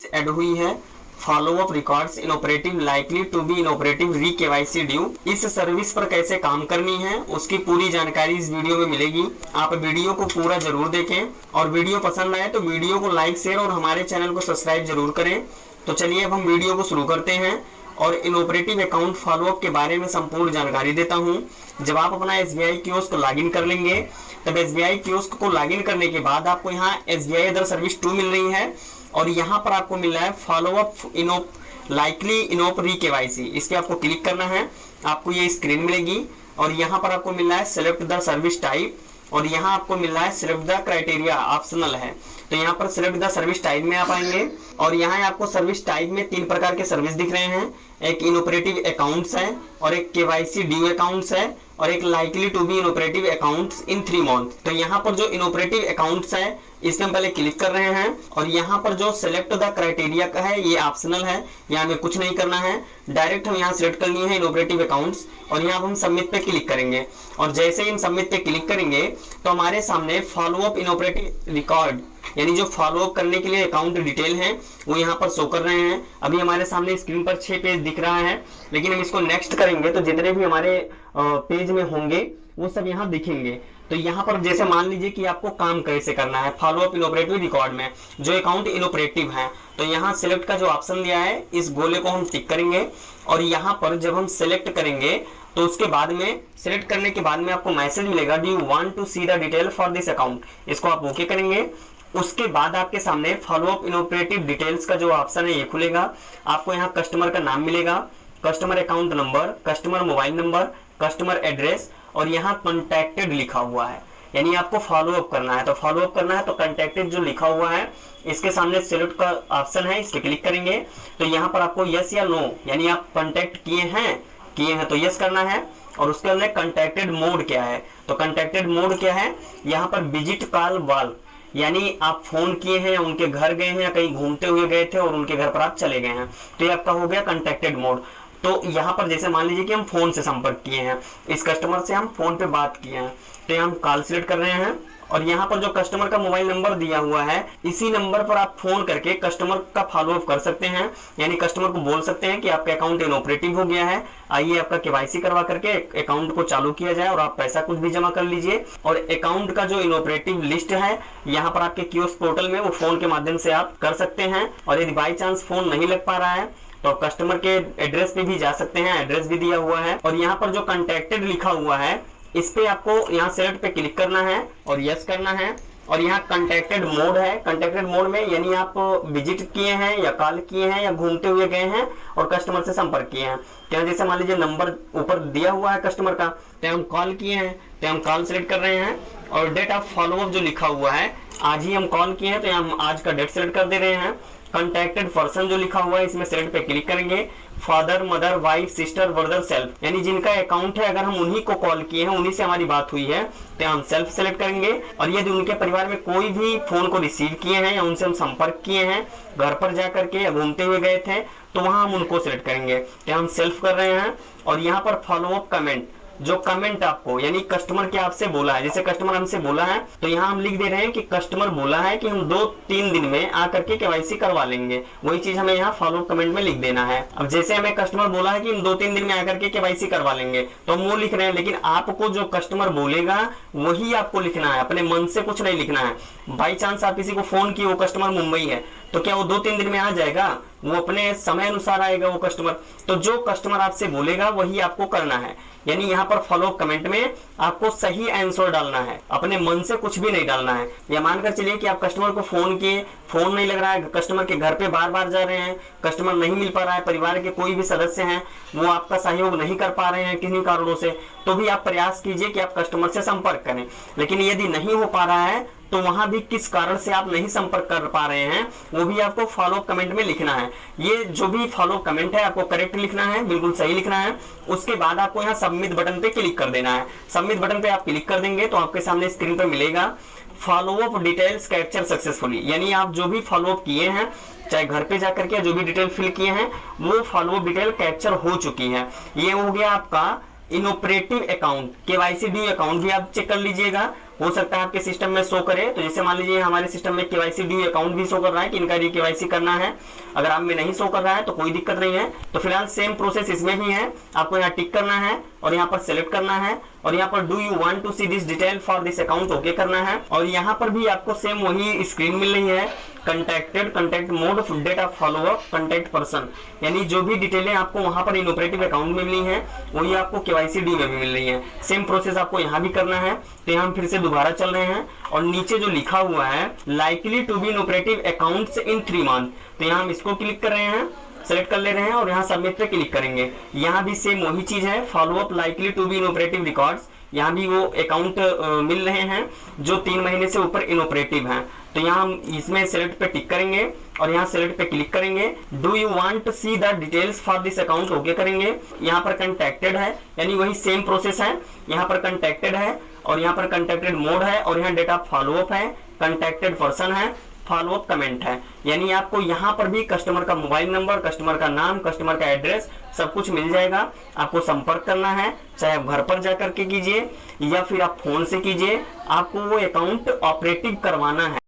Add हुई है follow up records inoperative likely to be inoperative re KYC due. इस service पर कैसे काम करनी है उसकी पूरी जानकारी इस वीडियो में मिलेगी। आप वीडियो को पूरा जरूर देखें और वीडियो पसंद आए तो वीडियो को लाइक शेयर और हमारे चैनल को सब्सक्राइब जरूर करें। तो चलिए अब हम वीडियो को शुरू करते हैं और इनऑपरेटिव अकाउंट फॉलोअप के बारे में संपूर्ण जानकारी देता हूं। जब आप अपना एसबीआई कियोस्क को लॉगिन कर लेंगे तब एसबीआई कियोस्क को लॉगिन करने के बाद आपको यहाँ एसबीआई अदर सर्विस 2 मिल रही है और यहाँ पर आपको मिल रहा है फॉलोअप लाइकली इनोप री केवाईसी। इस पे आपको क्लिक करना है, आपको ये स्क्रीन मिलेगी और यहाँ पर आपको मिल रहा है सिलेक्ट द सर्विस टाइप और यहाँ आपको मिल रहा है सिलेक्ट द क्राइटेरिया, ऑप्शनल है। तो यहाँ पर सिलेक्ट द सर्विस टाइप में आप आएंगे और यहाँ आपको सर्विस टाइप में 3 प्रकार के सर्विस दिख रहे हैं। एक इनऑपरेटिव अकाउंट्स है और एक केवाईसी ड्यू अकाउंट्स है और एक likely to be inoperative accounts in 3 month. तो यहाँ पर जो इनऑपरेटिव अकाउंट्स है इस पे हम पहले क्लिक कर रहे हैं और यहाँ पर जो सिलेक्ट द क्राइटेरिया का है ये ऑप्शनल है, यहाँ हमें कुछ नहीं करना है, डायरेक्ट हम यहाँ सिलेक्ट करनी है इनऑपरेटिव अकाउंट्स और यहाँ हम सबमिट पे क्लिक करेंगे और जैसे ही हम सबमिट पे क्लिक करेंगे तो हमारे सामने फॉलोअप इनऑपरेटिव रिकॉर्ड यानी जो फॉलोअप करने के लिए अकाउंट डिटेल है वो यहाँ पर शो कर रहे हैं। अभी हमारे सामने स्क्रीन पर 6 पेज दिख रहा है, लेकिन हम इसको नेक्स्ट करेंगे तो जितने भी हमारे पेज में होंगे वो सब यहाँ दिखेंगे। तो यहाँ पर जैसे मान लीजिए कि आपको काम कैसे करना है फॉलोअप इनऑपरेटिव रिकॉर्ड में जो अकाउंट इनऑपरेटिव है, तो यहाँ सिलेक्ट का जो ऑप्शन दिया है इस गोले को हम टिक करेंगे और यहाँ पर जब हम सिलेक्ट करेंगे तो उसके बाद में सिलेक्ट करने के बाद में आपको मैसेज मिलेगा do you want to see the detail for this account. इसको आप ओके करेंगे। उसके बाद आपके सामने फॉलोअप इनऑपरेटिव डिटेल्स का जो ऑप्शन है ये खुलेगा। आपको यहाँ कस्टमर का नाम मिलेगा, customer account number, customer mobile number, customer address और यहाँ कॉन्टैक्टेड लिखा हुआ है, यानी आपको फॉलोअप करना है। तो फॉलोअप करना है तो कॉन्टैक्टेड जो लिखा हुआ है इसके सामने सिलेक्ट का ऑप्शन है, इस पे क्लिक करेंगे तो यहाँ पर आपको यस या नो यानी आप कॉन्टैक्ट किए हैं तो यस करना है। और उसके अंदर कॉन्टैक्टेड मोड क्या है, तो कॉन्टैक्टेड मोड क्या है, यहाँ पर विजिट कॉल वॉल यानी आप फोन किए हैं, उनके घर गए हैं या कहीं घूमते हुए गए थे और उनके घर पर आप चले गए हैं, तो ये आपका हो गया कॉन्टैक्टेड मोड। तो यहाँ पर जैसे मान लीजिए कि हम फोन से संपर्क किए हैं, इस कस्टमर से हम फोन पे बात किए हैं, तो हम कॉल सिलेक्ट कर रहे हैं और यहाँ पर जो कस्टमर का मोबाइल नंबर दिया हुआ है इसी नंबर पर आप फोन करके कस्टमर का फॉलोअप कर सकते हैं, यानी कस्टमर को बोल सकते हैं कि आपका अकाउंट इनऑपरेटिव हो गया है, आइए आपका केवाईसी करवा करके अकाउंट को चालू किया जाए और आप पैसा कुछ भी जमा कर लीजिए। और अकाउंट का जो इनऑपरेटिव लिस्ट है यहाँ पर आपके कियोस्क पोर्टल में वो फोन के माध्यम से आप कर सकते हैं। और यदि बाई चांस फोन नहीं लग पा रहा है तो कस्टमर के एड्रेस पे भी जा सकते हैं, एड्रेस भी दिया हुआ है। और यहाँ पर जो कॉन्टैक्टेड लिखा हुआ है इस पे आपको यहाँ सेलेक्ट पे क्लिक करना है और यस करना है। और यहाँ कॉन्टैक्टेड मोड है, कॉन्टैक्टेड मोड में यानी आप विजिट किए हैं या कॉल किए हैं या घूमते हुए गए हैं और कस्टमर से संपर्क किए हैं। क्या जैसे मान लीजिए नंबर ऊपर दिया हुआ है कस्टमर का, तो हम कॉल किए हैं तो हम कॉल सेलेक्ट कर रहे हैं और डेट ऑफ फॉलोअप जो लिखा हुआ है आज ही हम कॉल किए हैं तो हम आज का डेट सेलेक्ट कर दे रहे हैं। कॉन्टैक्टेड पर्सन जो लिखा हुआ है इसमें सेलेक्ट पे क्लिक करेंगे, father mother wife sister brother self यानी जिनका अकाउंट है अगर हम उन्हीं को कॉल किए हैं, उन्हीं से हमारी बात हुई है तो हम सेल्फ सेलेक्ट करेंगे। और यदि उनके परिवार में कोई भी फोन को रिसीव किए हैं या उनसे हम संपर्क किए हैं घर पर जाकर के या घूमते हुए गए थे तो वहां हम उनको सिलेक्ट करेंगे, तो हम सेल्फ कर रहे हैं। और यहाँ पर फॉलोअप कमेंट जो कमेंट आपको यानी कस्टमर के आपसे बोला है, जैसे कस्टमर हमसे बोला है तो यहाँ हम लिख दे रहे हैं कि कस्टमर बोला है कि हम 2-3 दिन में आकर के केवाईसी करवा लेंगे, वही चीज हमें यहाँ फॉलो कमेंट में लिख देना है। अब जैसे हमें कस्टमर बोला है कि हम 2-3 दिन में आकर के केवाईसी करवा लेंगे तो हम वो लिख रहे हैं, लेकिन आपको जो कस्टमर बोलेगा वही आपको लिखना है, अपने मन से कुछ नहीं लिखना है। बाई चांस आप किसी को फोन किए, वो कस्टमर मुंबई है तो क्या वो 2-3 दिन में आ जाएगा, वो अपने समय अनुसार आएगा वो कस्टमर। तो जो कस्टमर आपसे बोलेगा वही आपको करना है, यानी यहाँ पर फॉलो कमेंट में आपको सही आंसर डालना है, अपने मन से कुछ भी नहीं डालना है। या मानकर चलिए कि आप कस्टमर को फोन किए, फोन नहीं लग रहा है, कस्टमर के घर पे बार बार जा रहे हैं, कस्टमर नहीं मिल पा रहा है, परिवार के कोई भी सदस्य हैं वो आपका सहयोग नहीं कर पा रहे हैं किन्हीं कारणों से, तो भी आप प्रयास कीजिए कि आप कस्टमर से संपर्क करें। लेकिन यदि नहीं हो पा रहा है तो वहां भी किस कारण से आप नहीं संपर्क कर पा रहे हैं वो भी आपको फॉलो कमेंट में लिखना है। ये जो भी फॉलो कमेंट है आपको करेक्ट लिखना है, बिल्कुल सही लिखना है। उसके बाद आपको यहाँ सबमिट बटन पे क्लिक कर देना है। सबमिट बटन पे आप क्लिक कर देंगे तो आपके सामने स्क्रीन पर मिलेगा फॉलोअप डिटेल्स कैप्चर सक्सेसफुली, यानी आप जो भी फॉलोअप किए हैं चाहे घर पे जाकर के जो भी डिटेल फिल किए हैं वो फॉलोअप डिटेल कैप्चर हो चुकी है। ये हो गया आपका inoperative account, KYC due account भी आप चेक कर लीजिएगा हो सकता है आपके सिस्टम में शो करे। तो जैसे मान लीजिए हमारे सिस्टम में केवाईसी ड्यू अकाउंट भी शो कर रहा है कि इनका केवाईसी करना है। अगर आप में नहीं शो कर रहा है तो कोई दिक्कत नहीं है। तो फिलहाल सेम प्रोसेस इसमें भी है, आपको यहाँ टिक करना है और यहाँ पर सेलेक्ट करना है और यहाँ पर do you want to see this detail for this account okay करना है। और यहाँ पर भी आपको सेम वही स्क्रीन मिल रही है, contacted, contact mode, date of followup, contact person, यानी जो भी डिटेलें आपको वहां पर इनऑपरेटिव अकाउंट में मिली है वही आपको केवाईसी डी में भी मिल रही है। सेम प्रोसेस आपको यहाँ भी करना है। तो यहाँ हम फिर से दोबारा चल रहे हैं और नीचे जो लिखा हुआ है likely to be inoperative accounts in 3 month, तो यहाँ हम इसको क्लिक कर रहे हैं, सेलेक्ट कर ले रहे हैं और यहाँ सबमिट पे क्लिक करेंगे। यहाँ भी सेम वही चीज है, followup likely to be inoperative records, यहाँ भी वो अकाउंट मिल रहे हैं जो 3 महीने से ऊपर इनऑपरेटिव हैं। तो यहाँ हम इसमें सेलेक्ट पे टिक करेंगे और यहाँ सेलेक्ट पे क्लिक करेंगे। Do you want to see the details for this account okay करेंगे। यहाँ पर कंटेक्टेड है, यानी वही सेम प्रोसेस है, यहाँ पर कंटेक्टेड है और यहाँ पर कंटेक्टेड मोड है और यहाँ डेट ऑफ फॉलोअप है, कंटेक्टेड पर्सन है, फॉलोअप कमेंट है। यानी आपको यहाँ पर भी कस्टमर का मोबाइल नंबर, कस्टमर का नाम, कस्टमर का एड्रेस सब कुछ मिल जाएगा। आपको संपर्क करना है, चाहे आप घर पर जाकर के कीजिए या फिर आप फोन से कीजिए, आपको वो अकाउंट ऑपरेटिव करवाना है।